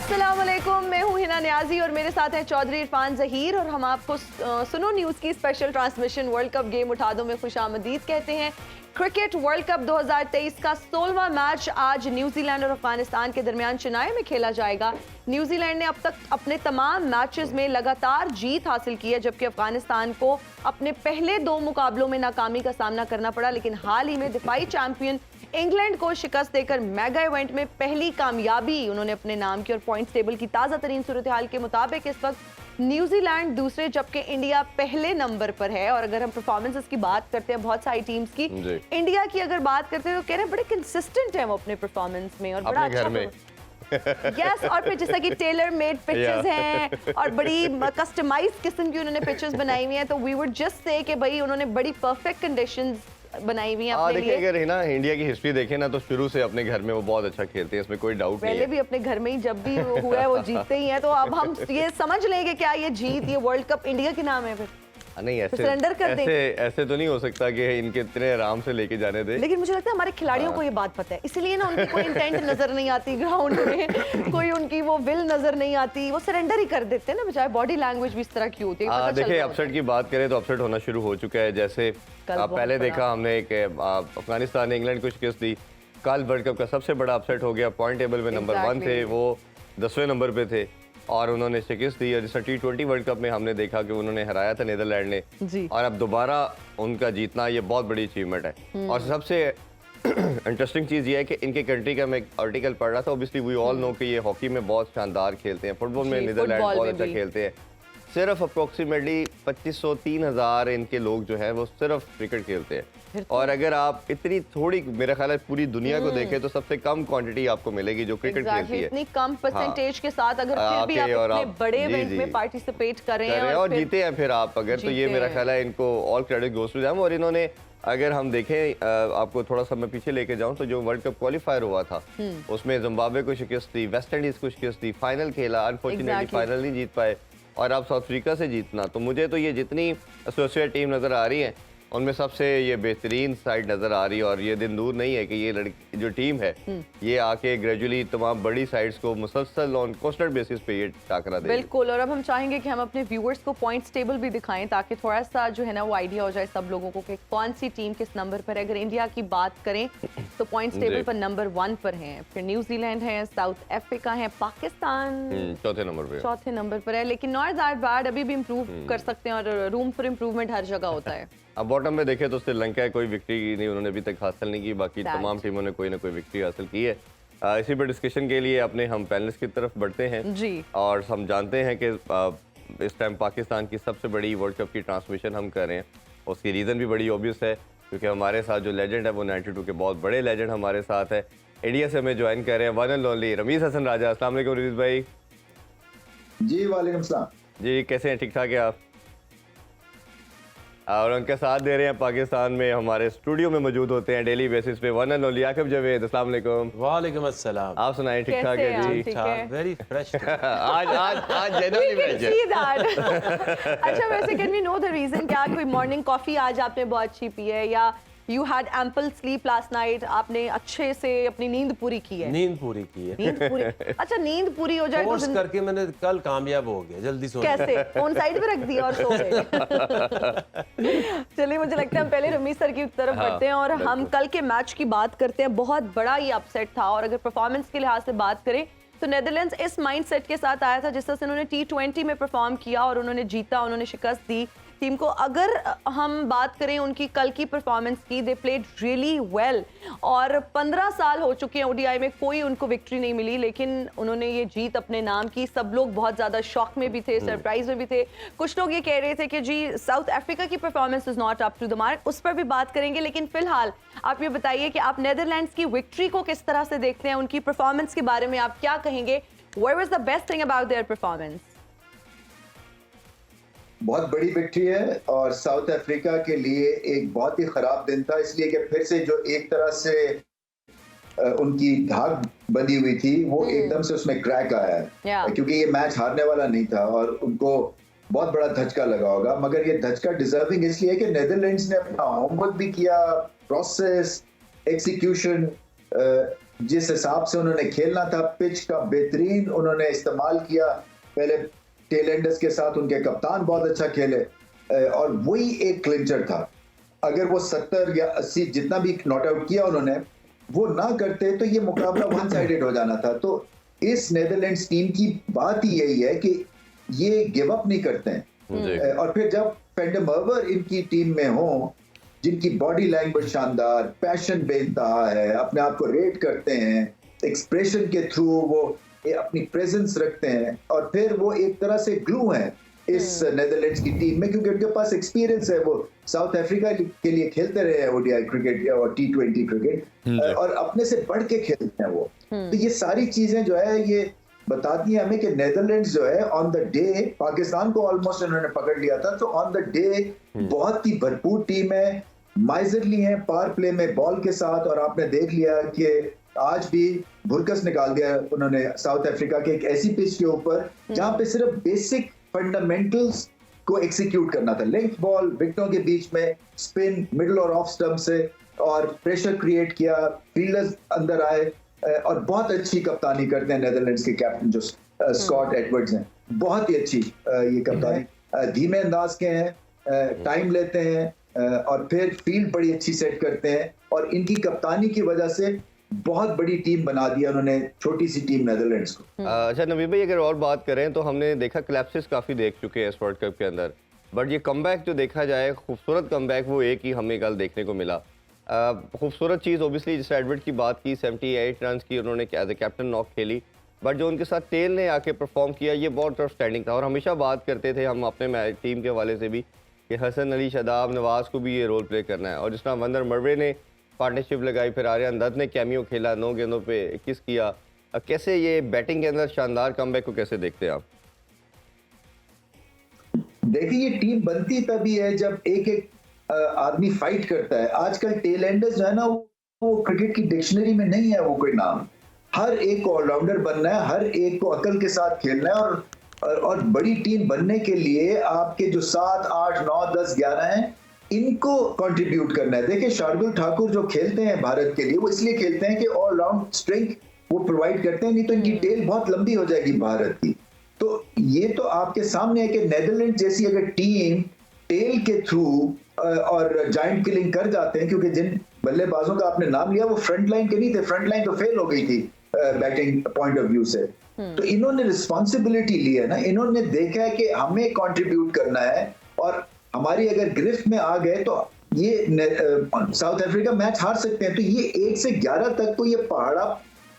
अस्सलाम वालेकुम, मैं हूं हिना न्याजी और मेरे साथ हैं चौधरी इरफान जहीर और हम आपको सुनो न्यूज़ की special transmission world cup game उठा दो में खुशामदीद कहते हैं। क्रिकेट वर्ल्ड कप 2023 का 16वां मैच आज न्यूजीलैंड और अफगानिस्तान के दरमियान चेन्नई में खेला जाएगा। न्यूजीलैंड ने अब तक अपने तमाम मैचेस में लगातार जीत हासिल की है, जबकि अफगानिस्तान को अपने पहले 2 मुकाबलों में नाकामी का सामना करना पड़ा, लेकिन हाल ही में दिफाई चैंपियन इंग्लैंड को शिकस्त देकर मेगा इवेंट में पहली कामयाबी उन्होंने अपने नाम की। और पॉइंट्स टेबल की ताज़ा तरीन सूरत हाल के मुताबिक इस वक्त न्यूजीलैंड दूसरे जबकि इंडिया पहले नंबर पर है। और अगर हम परफॉर्मेंसेस की बात करते हैं बहुत सारी टीम्स की, इंडिया की अगर बात करते हैं तो कह रहे हैं बड़े कंसिस्टेंट हैं वो अपने परफॉर्मेंस में और बड़ा अच्छा यस और फिर जैसा कि टेलर मेड पिचेस हैं और बड़ी कस्टमाइज्ड किस्म की उन्होंने पिचेस बनाई हुई हैं, तो वी वुड जस्ट से कि भाई उन्होंने बड़ी परफेक्ट कंडीशंस बनाई हुई हैं अपने लिए। अगर है ना इंडिया की हिस्ट्री देखें ना तो शुरू से अपने घर में वो बहुत अच्छा खेलते हैं, इसमें कोई डाउट नहीं है। पहले भी अपने घर में ही जब भी हुआ है वो जीतते ही हैं, तो अब हम ये समझ लेंगे क्या ये जीत ये वर्ल्ड कप इंडिया के नाम है फिर? नहीं ऐसे सरेंडर कर दें। ऐसे तो नहीं हो सकता कि इनके इतने आराम से लेके जाने दे। लेकिन मुझे लगता है हमारे खिलाड़ियों को ये बात पता है, इसीलिए ना उनकी कोई इंटेंट नजर नहीं आती ग्राउंड में, कोई उनकी वो विल नजर नहीं आती, वो सरेंडर ही कर देते हैं ना बेचारे। बॉडी लैंग्वेज भी इस तरह की होती है। देखिए अपसेट की बात करें तो अपसेट होना शुरू हो चुका है। जैसे पहले देखा हमने एक अफगानिस्तान ने इंग्लैंड को शिकस्त दी। कल वर्ल्ड कप का सबसे बड़ा अपसेट हो गया। पॉइंट टेबल में नंबर 1 थे, वो 10वें नंबर पे थे और उन्होंने शिकस्त दी। जैसा T20 वर्ल्ड कप में हमने देखा कि उन्होंने हराया था नीदरलैंड ने, और अब दोबारा उनका जीतना ये बहुत बड़ी अचीवमेंट है। और सबसे इंटरेस्टिंग चीज़ ये है कि इनके कंट्री का मैं एक आर्टिकल पढ़ रहा था। ऑब्वियसली वी ऑल नो कि ये हॉकी में बहुत शानदार खेलते हैं, फुटबॉल में नीदरलैंड बहुत अच्छा खेलते हैं। सिर्फ अप्रोक्सीमेटली 2500-3000 इनके लोग जो है वो सिर्फ क्रिकेट खेलते हैं। और अगर आप इतनी थोड़ी मेरा ख्याल है पूरी दुनिया को देखें तो सबसे कम क्वांटिटी आपको मिलेगी जो क्रिकेट खेलती है। इतनी कम परसेंटेज के साथ अगर फिर भी आप अपने बड़े इवेंट में पार्टिसिपेट करें और जीते हैं फिर आप अगर, तो ये मेरा ख्याल है इनको all credit goes to them. और इन्होंने अगर हम देखें आपको थोड़ा सा मैं पीछे लेके जाऊं तो जो वर्ल्ड कप क्वालिफायर हुआ था उसमें जिम्बाब्वे को शिकस्त दी, वेस्ट इंडीज को शिकस्त दी, फाइनल खेला, अनफॉर्चुनेटली फाइनल नहीं जीत पाए, और अब साउथ अफ्रीका से जीतना। तो मुझे तो ये जितनी एसोसिएट टीम नज़र आ रही है उनमें सबसे ये बेहतरीन साइड नज़र आ रही है। और ये दिन दूर नहीं है कि ये लड़की जो टीम है ये आके ग्रेजुअली तमाम बड़ी साइड्स को मुसलसल ऑन कॉन्स्टेंट बेसिस पे ये टाकरा दे। बिल्कुल। और अब हम चाहेंगे कि हम अपने व्यूअर्स को पॉइंट्स टेबल भी दिखाएं ताकि थोड़ा सा जो है ना वो आइडिया हो जाए सब लोगों को कि कौन सी टीम किस नंबर पर है। अगर इंडिया की बात करें तो पॉइंट्स टेबल पर नंबर 1 पर है, फिर न्यूजीलैंड है, साउथ अफ्रीका है, पाकिस्तान चौथे नंबर पर है। लेकिन नॉट दैट बैड, अभी भी इम्प्रूव कर सकते हैं और रूम फॉर इम्प्रूवमेंट हर जगह होता है। अब बॉटम में देखें तो श्रीलंका है, कोई विक्ट्री नहीं उन्होंने अभी तक हासिल नहीं की, बाकी तमाम टीमों ने कोई ना कोई विक्ट्री हासिल की है। इसी पर डिस्कशन के लिए अपने हम पैनलिस्ट की तरफ बढ़ते हैं जी। और हम जानते हैं कि इस टाइम पाकिस्तान की सबसे बड़ी वर्ल्ड कप की ट्रांसमिशन हम कर रहे हैं। उसकी रीज़न भी बड़ी ऑब्वियस है क्योंकि हमारे साथ जो लेजेंड है वो 92 के बहुत बड़े लेजेंड हमारे साथ है। इंडिया से हमें ज्वाइन कर रहे हैं one and only Rameez Hasan Raja. अस्सलाम वालेकुम रमीज भाई। जी वालेकुम सलाम जी, कैसे हैं? ठीक ठाक है आप? और उनके साथ दे रहे हैं पाकिस्तान में हमारे स्टूडियो में मौजूद होते हैं डेली बेसिस पे one and only Aqib Javed. अस्सलाम वालेकुम। वालेकुम अस्सलाम। आप सुनाएं? ठीक ठाक है जी? Very fresh. आज जेन्युइन अच्छा वैसे can we know the reason? क्या कोई मॉर्निंग कॉफी आज आपने बहुत अच्छी पी है या you had ample sleep last night? आपने अच्छे से अपनी नींद पूरी की है? नींद पूरी की है। नींद पूरी अच्छा नींद पूरी हो जाए तो करके मैंने कल कामयाब हो गया, जल्दी सो। कैसे? फोन साइड पे रख दिया और सो गए। चलिए मुझे लगता है हम पहले रमीज सर की तरफ बढ़ते हैं और हम कल के मैच की बात करते हैं। बहुत बड़ा ये अपसेट था और अगर परफॉर्मेंस के लिहाज से बात करें तो नेदरलैंड्स इस माइंडसेट के साथ आया था जिस तरह से उन्होंने T20 में परफॉर्म किया और उन्होंने जीता, उन्होंने शिकस्त दी टीम को। अगर हम बात करें उनकी कल की परफॉर्मेंस की, दे प्लेड रियली वेल और 15 साल हो चुके हैं ODI में कोई उनको विक्ट्री नहीं मिली, लेकिन उन्होंने ये जीत अपने नाम की। सब लोग बहुत ज़्यादा शॉक में भी थे, सरप्राइज में भी थे। कुछ लोग ये कह रहे थे कि जी साउथ अफ्रीका की performance is not up to the mark, उस पर भी बात करेंगे। लेकिन फिलहाल आप ये बताइए कि आप नेदरलैंड्स की विक्ट्री को किस तरह से देखते हैं? उनकी परफॉर्मेंस के बारे में आप क्या कहेंगे? What was the best thing about their performance? बहुत बड़ी विक्ट्री है और साउथ अफ्रीका के लिए एक बहुत ही खराब दिन था, इसलिए कि फिर से जो एक तरह से उनकी धाक बंधी हुई थी वो एकदम से उसमें क्रैक आया है क्योंकि ये मैच हारने वाला नहीं था और उनको बहुत बड़ा धचका लगा होगा। मगर ये धचका डिजर्विंग इसलिए कि नेदरलैंड्स ने अपना होमवर्क भी किया, प्रोसेस, एग्जीक्यूशन जिस हिसाब से उन्होंने खेलना था, पिच का बेहतरीन उन्होंने इस्तेमाल किया। पहले टेल एंडर्स के साथ उनके कप्तान बहुत अच्छा खेले और वही एक क्लिंचर था। अगर वो 70 या 80 जितना भी नॉट आउट किया उन्होंने, वो ना करते तो ये मुकाबला वन साइडेड हो जाना था। तो इस नेदरलैंड्स टीम की बात ही यही है कि ये गिव अप नहीं करते हैं। और फिर जब फेंडमर्वर इनकी टीम में हो, जिनकी बॉडी लैंग्वेज शानदार, पैशन बेनतहा है, अपने आप को रेट करते हैं, एक्सप्रेशन के थ्रू वो अपनी प्रेजेंस रखते हैं, और फिर वो एक तरह से ग्लू हैं इस नेदरलैंड्स की टीम में, क्योंकि उनके पास एक्सपीरियंस है। वो साउथ अफ्रीका के लिए खेलते रहे हैं ओडीआई क्रिकेट और T20 क्रिकेट, और अपने से बढ़ के खेलते हैं वो। तो ये सारी चीजें जो है ये बताती हैं हमें कि नेदरलैंड्स जो है ऑन द डे पाकिस्तान को ऑलमोस्ट उन्होंने पकड़ लिया था, तो ऑन द डे बहुत ही भरपूर टीम है, माइजरली है पावर प्ले में बॉल के साथ। और आपने देख लिया कि आज भी भुरकस निकाल दिया उन्होंने साउथ अफ्रीका के एक ऐसी पिच के ऊपर जहां पे सिर्फ बेसिक फंडामेंटल्स को एग्जीक्यूट करना था। लेंथ बॉल विकेटों के बीच में, स्पिन मिडिल और ऑफ स्टंप से, और प्रेशर क्रिएट किया, फील्डर्स अंदर आए, और बहुत अच्छी कप्तानी करते हैं नेदरलैंड्स के कैप्टन जो स्कॉट एडवर्ड्स हैं। बहुत ही अच्छी ये कप्तानी, धीमे अंदाज के हैं, टाइम लेते हैं, और फिर फील्ड बड़ी अच्छी सेट करते हैं, और इनकी कप्तानी की वजह से बहुत बड़ी टीम बना दिया उन्होंने छोटी सी टीम नेदरलैंड्स को। अच्छा नबील भाई, अगर और बात करें तो हमने देखा क्लैप्सेस काफ़ी देख चुके हैं इस वर्ल्ड कप के अंदर, बट ये कमबैक जो देखा जाए, खूबसूरत कमबैक, वो एक ही हमें कल देखने को मिला। खूबसूरत चीज़ ओबियसली जिस एडवर्ड की बात की, 78 रन की उन्होंने एज ए कैप्टन नॉक खेली, बट जो उनके साथ टेल ने आके परफॉर्म किया ये बहुत टफ स्टैंडिंग था। और हमेशा बात करते थे हम अपने टीम के हवाले से भी कि हसन अली, शादाब, नवाज को भी ये रोल प्ले करना है। और जिस तरह वंदर मर्वे ने पार्टनरशिप लगाई, फिर आर्यन दत्त ने कैमियो खेला, 9 गेंदों पे 21 किया। कैसे ये बैटिंग के अंदर शानदार कमबैक को कैसे देखते हैं आप? देखिए, ये टीम बनती तभी है जब एक एक आदमी फाइट करता है। आजकल टेल एंडर्स जो है ना, वो क्रिकेट की डिक्शनरी में नहीं है वो कोई नाम। हर एक को ऑलराउंडर बनना है, हर एक को अकल के साथ खेलना है, और बड़ी टीम बनने के लिए आपके जो 7, 8, 9, 10, 11 हैं, इनको कंट्रीब्यूट करना है। देखिए, शार्दुल ठाकुर जो खेलते हैं भारत के लिए, वो इसलिए खेलते हैं कि ऑलराउंड स्ट्रेंथ वो प्रोवाइड करते हैं, नहीं तो इनकी टेल बहुत लंबी हो जाएगी भारत की। तो ये तो आपके सामने है कि नेदरलैंड जैसी अगर टीम टेल के थ्रू और जाइंट किलिंग कर जाते हैं, क्योंकि जिन बल्लेबाजों का आपने नाम लिया वो फ्रंट लाइन के नहीं थे, फ्रंट लाइन तो फेल हो गई थी बैटिंग पॉइंट ऑफ व्यू से। तो इन्होंने रिस्पॉन्सिबिलिटी ली है ना, इन्होंने देखा है कि हमें कंट्रीब्यूट करना है, और हमारी अगर गिरफ्त में आ गए तो ये साउथ अफ्रीका मैच हार सकते हैं। तो ये 1 से 11 तक को ये पहाड़ा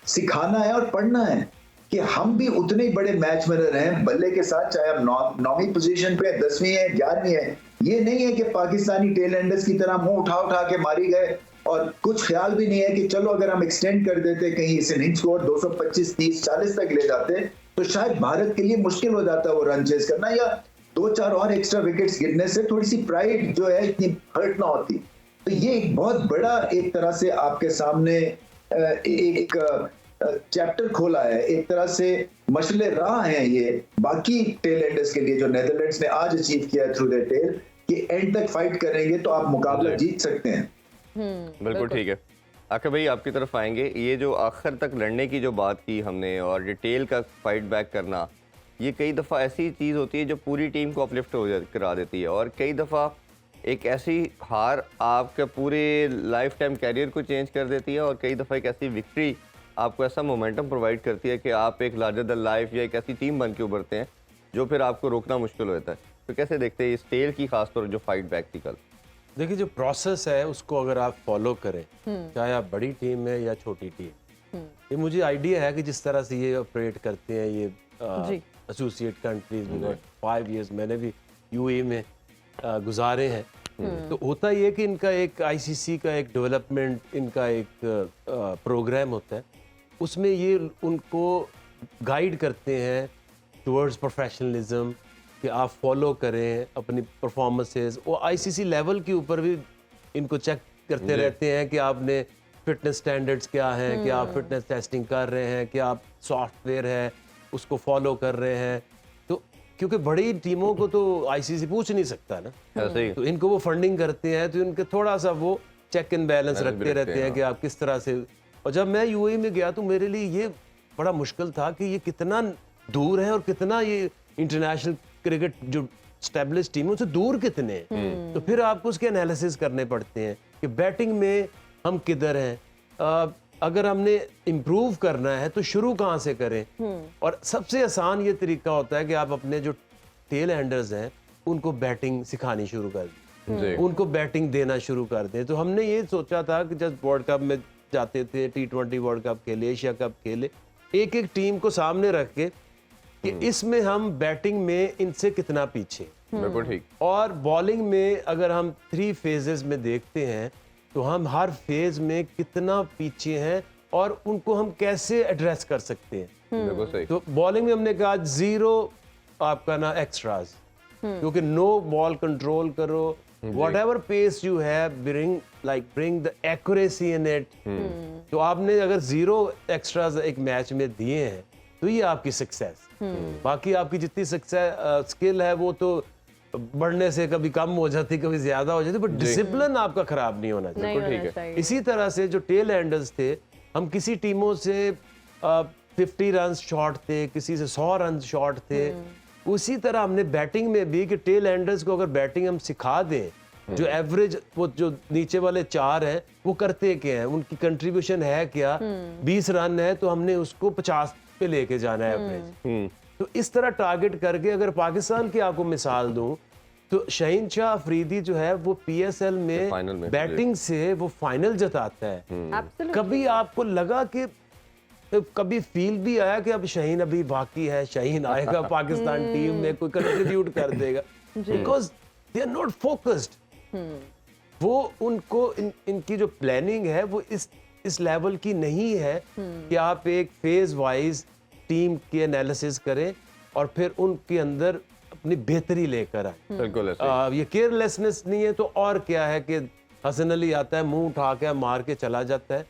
सिखाना है और पढ़ना है कि हम भी उतने ही बड़े मैच में रहें बल्ले के साथ, चाहे हम 9वीं पोजीशन पे 10वीं है, 11वीं है। ये नहीं है कि पाकिस्तानी टेल एंडर्स की तरह मुंह उठा उठा के मारी गए, और कुछ ख्याल भी नहीं है कि चलो अगर हम एक्सटेंड कर देते, कहीं इस इनिंग्स को 225, 30, 40 तक ले जाते, तो शायद भारत के लिए मुश्किल हो जाता वो रन चेस करना, या 2-4 और एक्स्ट्रा विकेट्स गिरने से थोड़ी सी प्राइड जो है इतनी हर्ट ना होती। तो ये एक बहुत बड़ा एक तरह से आपके सामने एक चैप्टर खोला है, एक तरह से मशले राह हैं ये बाकी टेल एंडर्स के लिए, जो नेदरलैंड्स ने आज अचीव किया है थ्रू द टेल, कि एंड तक फाइट करेंगे तो आप मुकाबला जीत सकते हैं। बिल्कुल ठीक है। आखिर भाई आपकी तरफ आएंगे, ये जो आखिर तक लड़ने की जो बात की हमने और डिटेल का फाइट बैक करना, ये कई दफ़ा ऐसी चीज़ होती है जो पूरी टीम को अपलिफ्ट करा देती है, और कई दफ़ा एक ऐसी हार आपके पूरे लाइफ टाइम कैरियर को चेंज कर देती है, और कई दफ़ा एक ऐसी विक्ट्री आपको ऐसा मोमेंटम प्रोवाइड करती है कि आप एक लार्जर दैन लाइफ या एक ऐसी टीम बन के उभरते हैं जो फिर आपको रोकना मुश्किल होता है। तो कैसे देखते हैं इस टेल की खासतौर जो फाइट बैक थी कल? देखिए, जो प्रोसेस है उसको अगर आप फॉलो करें, चाहे आप बड़ी टीम में या छोटी टीम, ये मुझे आइडिया है कि जिस तरह से ये ऑपरेट करते हैं ये एसोसिएट कंट्रीज में 5 इयर्स मैंने भी यूएई में गुजारे हैं। तो होता ये कि इनका एक आईसीसी का एक डेवलपमेंट, इनका एक प्रोग्राम होता है, उसमें ये उनको गाइड करते हैं टुवर्ड्स प्रोफेशनलिज्म, कि आप फॉलो करें अपनी परफॉर्मेंसेस। वो आईसीसी लेवल के ऊपर भी इनको चेक करते रहते हैं कि आपने फिटनेस स्टैंडर्ड्स क्या हैं, कि आप फिटनेस टेस्टिंग कर रहे हैं, कि आप सॉफ्टवेयर है उसको फॉलो कर रहे हैं। तो क्योंकि बड़ी टीमों को तो आईसीसी पूछ नहीं सकता ना, तो इनको वो फंडिंग करते हैं, तो इनके थोड़ा सा वो चेक एंड बैलेंस रखते रहते हैं कि आप किस तरह से और जब मैं यूएई में गया तो मेरे लिए ये बड़ा मुश्किल था कि ये कितना दूर है और कितना ये इंटरनेशनल क्रिकेट जो स्टैब्लिश टीम है उससे दूर कितने हैं। तो फिर आपको उसके एनालिसिस करने पड़ते हैं कि बैटिंग में हम किधर हैं, अगर हमने इम्प्रूव करना है तो शुरू कहाँ से करें। और सबसे आसान ये तरीका होता है कि आप अपने जो टेल एंडर्स हैं उनको बैटिंग सिखानी शुरू कर दें, उनको बैटिंग देना शुरू कर दें। तो हमने ये सोचा था कि जब वर्ल्ड कप में जाते थे, T20 वर्ल्ड कप खेले, एशिया कप खेले, एक एक टीम को सामने रख के कि इसमें हम बैटिंग में इनसे कितना पीछे, बिल्कुल ठीक। और बॉलिंग में अगर हम 3 फेजेस में देखते हैं तो हम हर फेज में कितना पीछे हैं और उनको हम कैसे एड्रेस कर सकते हैं। बिल्कुल सही। तो बॉलिंग में हमने कहा 0 आपका ना एक्स्ट्राज, क्योंकि नो बॉल कंट्रोल करो, whatever pace you have, bring the accuracy in it। तो आपने अगर 0 एक्स्ट्राज एक मैच में दिए हैं तो ये आपकी सक्सेस। बाकी आपकी जितनी सक्सेस स्किल है वो तो बढ़ने से कभी कम हो जाती, कभी ज्यादा हो जाती, बट डिसिप्लिन आपका खराब नहीं होना चाहिए। नहीं ठीक होना है। चाहिए। इसी तरह से जो टेल एंडर्स थे, हम किसी टीमों से 50 रन शॉर्ट थे, किसी से 100 रन शॉर्ट थे। उसी तरह हमने बैटिंग में भी कि टेल एंडर्स को अगर बैटिंग हम सिखा दें, जो एवरेज वो जो नीचे वाले 4 हैं वो करते क्या हैं, उनकी कंट्रीब्यूशन है क्या, 20 रन है तो हमने उसको 50 पे लेके जाना है एवरेज। तो इस तरह टारगेट करके, अगर पाकिस्तान की आपको मिसाल दूं तो शाहीन शाह अफरीदी जो है वो PSL फाइनल में में बैटिंग से वो फाइनल जताता है। Absolutely. कभी आपको लगा कि कभी फील भी आया कि अब शाहीन अभी बाकी है, शाहीन आएगा पाकिस्तान टीम में कोई कंट्रीब्यूट कर देगा, because they are not focused. वो उनको इनकी जो प्लानिंग है वो इस लेवल की नहीं है कि आप एक फेज वाइज टीम की एनालिसिस करें और फिर उनके अंदर अपनी बेहतरी लेकर आए। बिल्कुल ऐसे। ये केयरलेसनेस नहीं है तो और क्या है कि हसन अली आता है, मुंह उठा के मार के चला जाता है।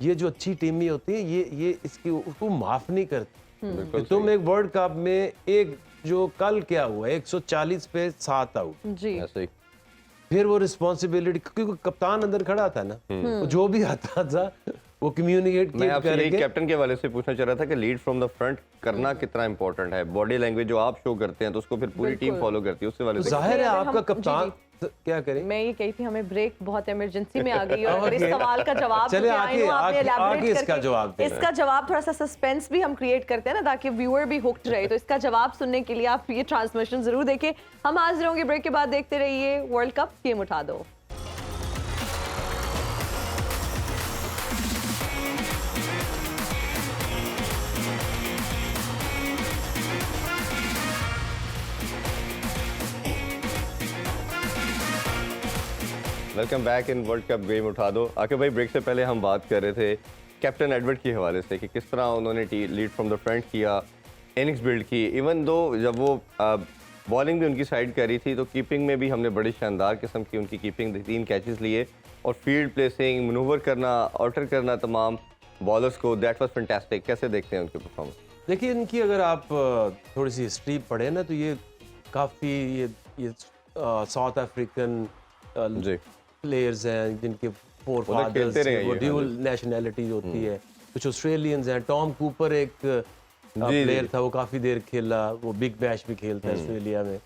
ये जो अच्छी टीमें होती है ये इसकी उसको माफ नहीं करती। कि तुम एक वर्ल्ड कप में एक जो कल क्या हुआ 140 पे 7 आउट, जी ऐसे ही। फिर वो रिस्पॉन्सिबिलिटी, क्योंकि कप्तान अंदर खड़ा था ना, वो जो भी आता था वो कम्युनिकेट मैं आपसे यही करके। कैप्टन के वाले से पूछना चाह रहा था कि लीड फ्रॉम द फ्रंट करना कितना इंपॉर्टेंट है। बॉडी लैंग्वेज जो आप शो करते हैं तो उसको फिर पूरी टीम फॉलो करती है, उससे वाले तो से जाहिर है अगर आपका हम- कप्तान क्या करें। मैं ये कही थी हमें ब्रेक बहुत इमरजेंसी में आ गई और अगर इस सवाल का जवाब चलिए जो कि I know आपने आगे elaborate इसका करके- जवाब देना है। इसका जवाब थोड़ा सा सस्पेंस भी हम क्रिएट करते हैं ना ताकि व्यूअर भी हुक्ड रहे। तो इसका जवाब सुनने के लिए आप ये ट्रांसमिशन जरूर देखें। हम हाजिर होंगे ब्रेक के बाद। देखते रहिए वर्ल्ड कप गेम उठा दो। Welcome back in world cup game उठा दो। आके भाई ब्रेक से पहले हम बात कर रहे थे कैप्टन एडवर्ड के हवाले से कि किस तरह उन्होंने लीड फ्रॉम द फ्रंट किया, इनिंग्स बिल्ड की। इवन दो जब वो बॉलिंग भी उनकी साइड करी थी तो कीपिंग में भी हमने बड़ी शानदार किस्म की उनकी कीपिंग, 3 कैचेस लिए और फील्ड प्लेसिंग, मनूवर करना, आउटर करना तमाम बॉलर्स को, दैट वाज फैंटास्टिक। कैसे देखते हैं उनके परफॉर्मेंस? देखिए इनकी अगर आप थोड़ी सी हिस्ट्री पढ़े ना तो ये काफ़ी ये साउथ अफ्रीकन जी प्लेयर्स हैं जिनके 4 खेलते फादर्स रहे हैं वो ये, ड्यूल नेशनैलिटी होती है। कुछ ऑस्ट्रेलियंस हैं, टॉम कूपर एक प्लेयर था, वो काफ़ी देर खेला, वो बिग बैश भी खेलता है ऑस्ट्रेलिया में।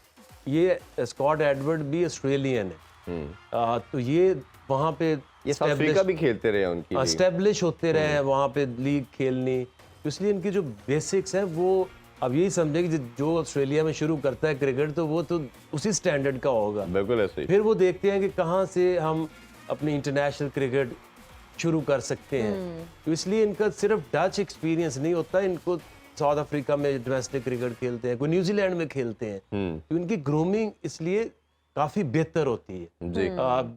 ये स्कॉट एडवर्ड भी ऑस्ट्रेलियन है। तो ये वहाँ पे ये साउथ अफ्रीका भी खेलते रहे हैं उनकी लीग। एस्टेब्लिश होते रहे हैं वहाँ पे लीग खेलनी, तो इसलिए इनकी जो बेसिक्स हैं वो अब यही समझे कि जो ऑस्ट्रेलिया में शुरू करता है क्रिकेट तो वो तो उसी स्टैंडर्ड का होगा। बिल्कुल ऐसे ही। फिर वो देखते हैं कि कहाँ से हम अपनी इंटरनेशनल क्रिकेट शुरू कर सकते हैं। तो इसलिए इनका सिर्फ डच एक्सपीरियंस नहीं होता, इनको साउथ अफ्रीका में डोमेस्टिक क्रिकेट खेलते हैं, कोई न्यूजीलैंड में खेलते हैं, तो इनकी ग्रूमिंग इसलिए काफ़ी बेहतर होती है। जी।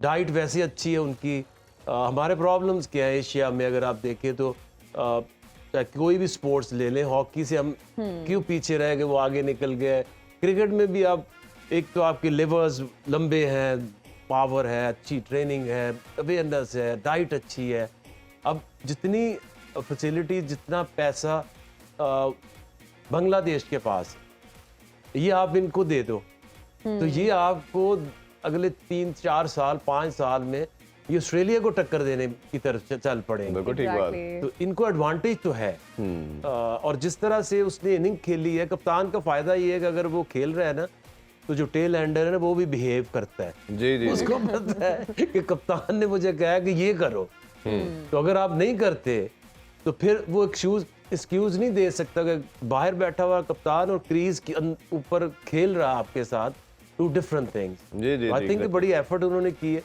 डाइट वैसे अच्छी है उनकी। हमारे प्रॉब्लम्स क्या है एशिया में अगर आप देखें तो कोई भी स्पोर्ट्स ले लें, हॉकी से हम क्यों पीछे रह गए, वो आगे निकल गए। क्रिकेट में भी आप एक तो आपके लिवर्स लंबे हैं, पावर है, अच्छी ट्रेनिंग है, अवेयरनेस है, डाइट अच्छी है। अब जितनी फैसिलिटी, जितना पैसा बांग्लादेश के पास है, ये आप इनको दे दो तो ये आपको अगले 3-4 साल 5 साल में ये ऑस्ट्रेलिया को टक्कर देने की तरफ चल पड़ेंगे। बिल्कुल ठीक बात। तो इनको एडवांटेज तो है। और जिस तरह से उसने इनिंग खेली है, कप्तान का फायदा ये है कि अगर वो खेल रहा है ना, तो जो टेल एंडर है ना वो भी बिहेव करता है। जी उसको पता है कि कप्तान ने मुझे कहा कि ये करो, तो अगर आप नहीं करते तो फिर वो एक्सक्यूज नहीं दे सकता कि बाहर बैठा हुआ कप्तान और क्रीज के ऊपर खेल रहा आपके साथ, two different things. I think बड़ी एफर्ट उन्होंने की है।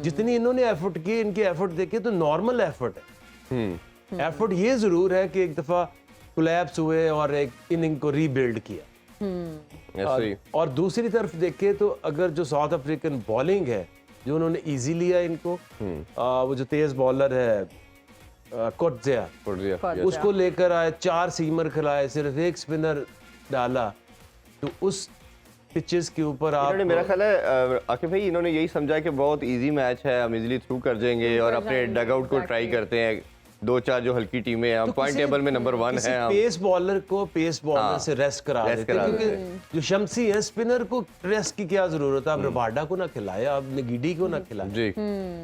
जितनी इन्होंने एफर्ट की, इनके एफर्ट देखे तो नॉर्मल एफर्ट है। एफर्ट ये जरूर है कि एक दफा कोलैप्स हुए और एक इनिंग को रीबिल्ड किया। और दूसरी तरफ देखे तो अगर जो साउथ अफ्रीकन बॉलिंग है, जो उन्होंने इजी लिया इनको, वो जो तेज बॉलर है कोटजिया, उसको लेकर आए, 4 सीमर खिलाए, सिर्फ 1 स्पिनर डाला, तो उस पिचेस के ऊपर आप मेरा ख्याल है आकिब भाई इन्होंने यही समझा कि बहुत इजी मैच है, हम इजीली थ्रू कर जाएंगे और अपने डगआउट को ट्राई करते हैं। 2-4 जो हल्की टीमें हैं, हम पॉइंट टेबल में नंबर 1 है। हम पेस बॉलर को पेस बॉलर से रेस्ट करा देते हैं, क्योंकि जो शम्सी है, स्पिनर को रेस्ट की क्या जरूरत है? आप रबाडा को ना खिलाए, आप गिडी को ना खिलाए,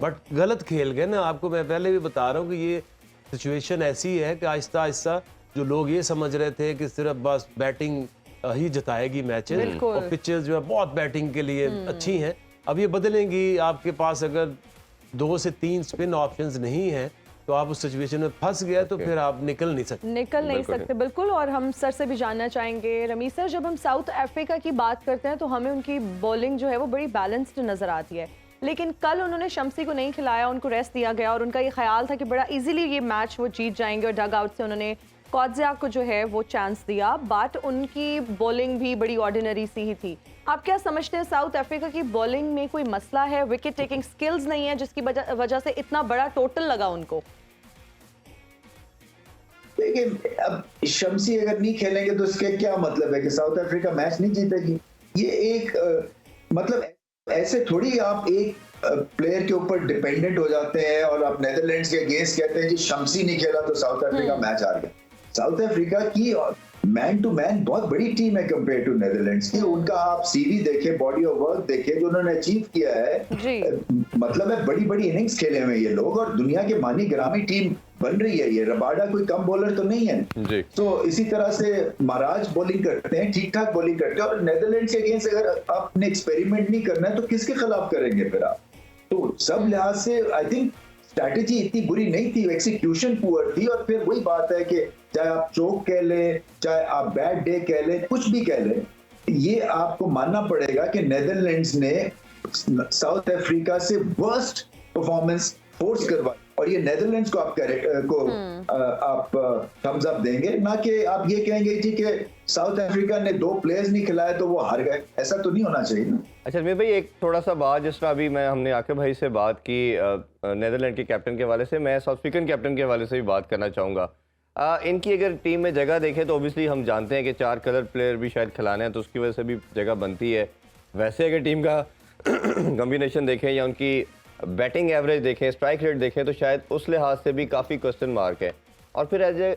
बट गलत खेल गए ना। आपको मैं पहले भी बता रहा हूँ कि ये सिचुएशन ऐसी है कि आहिस्ता आहिस्ता जो लोग ये समझ रहे थे कि सिर्फ बस बैटिंग ही जिताएगी मैचेस, और पिचेस जो है बहुत बैटिंग के लिए अच्छी हैं, अब ये बदलेंगी। आपके पास अगर 2 से 3 स्पिन ऑप्शंस नहीं हैं तो आप उस सिचुएशन में फंस गए, तो फिर आप निकल नहीं सकते। बिल्कुल। और हम सर से भी जानना चाहेंगे, रमीज सर, जब हम साउथ अफ्रीका की बात करते हैं तो हमें उनकी बॉलिंग जो है वो बड़ी बैलेंस्ड नजर आती है, लेकिन कल उन्होंने शम्सी को नहीं खिलाया, उनको रेस्ट दिया गया और उनका ये ख्याल था कि बड़ा इजीली ये मैच वो जीत जाएंगे, और डग आउट से उन्होंने कोटजिया को जो है वो चांस दिया, बट उनकी बॉलिंग भी बड़ी ऑर्डिनरी सी ही थी। आप क्या समझते हैं, साउथ अफ्रीका की बॉलिंग में कोई मसला है, विकेट टेकिंग स्किल्स नहीं है, जिसकी वजह से इतना बड़ा टोटल लगा उनको? देखिए, अब शम्सी अगर नहीं खेलेंगे तो इसके क्या मतलब है कि साउथ अफ्रीका मैच नहीं जीतेगी? ये एक मतलब ऐसे थोड़ी आप एक प्लेयर के ऊपर डिपेंडेंट हो जाते हैं और आप नेदरलैंड्स के अगेंस्ट कहते हैं जी शम्सी नहीं खेला तो साउथ अफ्रीका मैच हार गया। साउथ अफ्रीका की मैन टू मैन बहुत बड़ी टीम है कंपेयर टू नेदरलैंड्स की। उनका आप सीवी देखें, बॉडी ऑफ वर्क देखें, जो उन्होंने अचीव किया है, मतलब है बड़ी बड़ी इनिंग्स खेले हुए ये लोग, और दुनिया के मानी गिरामी टीम बन रही है ये। रबाडा कोई कम बॉलर तो नहीं है। तो इसी तरह से महाराज बॉलिंग करते हैं, ठीक ठाक बॉलिंग करते हैं, और नेदरलैंड्स के अगेंस्ट अगर आपने एक्सपेरिमेंट नहीं करना है तो किसके खिलाफ करेंगे फिर आप? तो सब लिहाज से आई थिंक स्ट्रैटेजी इतनी बुरी नहीं थी, एक्सिक्यूशन पुअर थी। और फिर वही बात है कि चाहे आप चोक कह लें, चाहे आप बैड डे कह लें, कुछ भी कह लें, ये आपको मानना पड़ेगा कि नेदरलैंड्स ने साउथ अफ्रीका से वर्स्ट परफॉर्मेंस फोर्स करवाई, और ये नेदरलैंड्स को आप थम्स अप देंगे, ना कि आप ये कहेंगे जी कि साउथ अफ्रीका ने 2 प्लेयर्स नहीं खिलाए तो वो हार गए। ऐसा तो नहीं होना चाहिए ना। अच्छा मैं भाई एक थोड़ा सा बात, जिस तरह अभी हमने आकिब भाई से बात की नेदरलैंड के कैप्टन के हवाले से, मैं साउथ अफ्रीकन कैप्टन के हवाले से भी बात करना चाहूँगा। इनकी अगर टीम में जगह देखें तो ऑब्वियसली हम जानते हैं कि 4 कलर प्लेयर भी शायद खिलाने हैं, तो उसकी वजह से भी जगह बनती है। वैसे अगर टीम का कॉम्बिनेशन देखें या उनकी बैटिंग एवरेज देखें, स्ट्राइक रेट देखें, तो शायद उस लिहाज से भी काफ़ी क्वेश्चन मार्क है। और फिर एज ए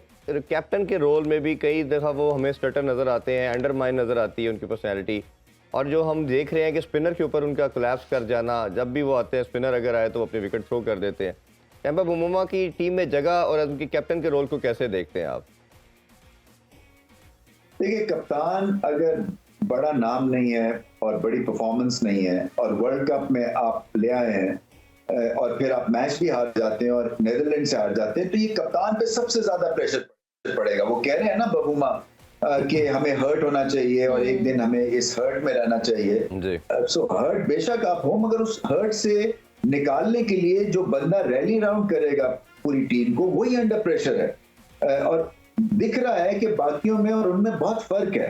कैप्टन के रोल में भी कई दफ़ा वो हमें स्टटर नज़र आते हैं, अंडरमाइन नज़र आती है उनकी पर्सनैलिटी। और जो हम देख रहे हैं कि स्पिनर के ऊपर उनका कोलैप्स कर जाना, जब भी वो आते हैं स्पिनर अगर आए तो वो अपने विकेट थ्रो कर देते हैं। टेम्पा बमूमा की टीम में जगह और उनकी कैप्टन के रोल को कैसे देखते हैं आप? देखिए, कप्तान अगर बड़ा नाम नहीं है और बड़ी परफॉर्मेंस नहीं है और वर्ल्ड कप में आप ले आए हैं और फिर आप मैच भी हार जाते हैं और नेदरलैंड से हार जाते हैं, तो ये कप्तान पे सबसे ज्यादा प्रेशर पड़ेगा। वो कह रहे हैं ना बबूमा कि हमें हर्ट होना चाहिए और एक दिन हमें इस हर्ट में रहना चाहिए। सो हर्ट बेशक आप हो, मगर उस हर्ट से निकालने के लिए जो बंदा रैली राउंड करेगा पूरी टीम को, वही अंडर प्रेशर है। और दिख रहा है कि बाकियों में और उनमें बहुत फर्क है।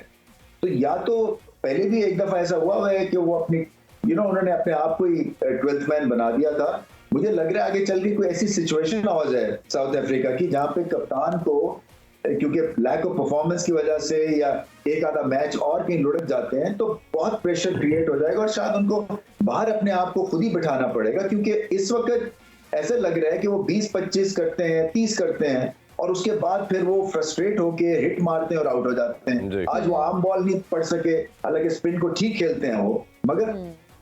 तो या तो पहले भी एक दफा ऐसा हुआ है कि वो अपनी उन्होंने अपने आप को ही 12th मैन बना दिया था। मुझे लग रहा है आगे चल के कोई ऐसी सिचुएशन ना हो जाए साउथ अफ्रीका की जहां पे कप्तान को, क्योंकि लैक ऑफ परफॉर्मेंस की वजह से या एक आधा मैच और कहीं लुढ़क जाते हैं, तो बहुत प्रेशर क्रिएट हो जाएगा और शायद उनको बाहर अपने आप को खुद ही बिठाना पड़ेगा। क्योंकि इस वक्त ऐसा लग रहा है कि वो 20-25 करते हैं, 30 करते हैं और उसके बाद फिर वो फ्रस्ट्रेट होके हिट मारते हैं और आउट हो जाते हैं। आज वो आर्म बॉल नहीं पड़ सके, हालांकि स्पिन को ठीक खेलते हैं वो, मगर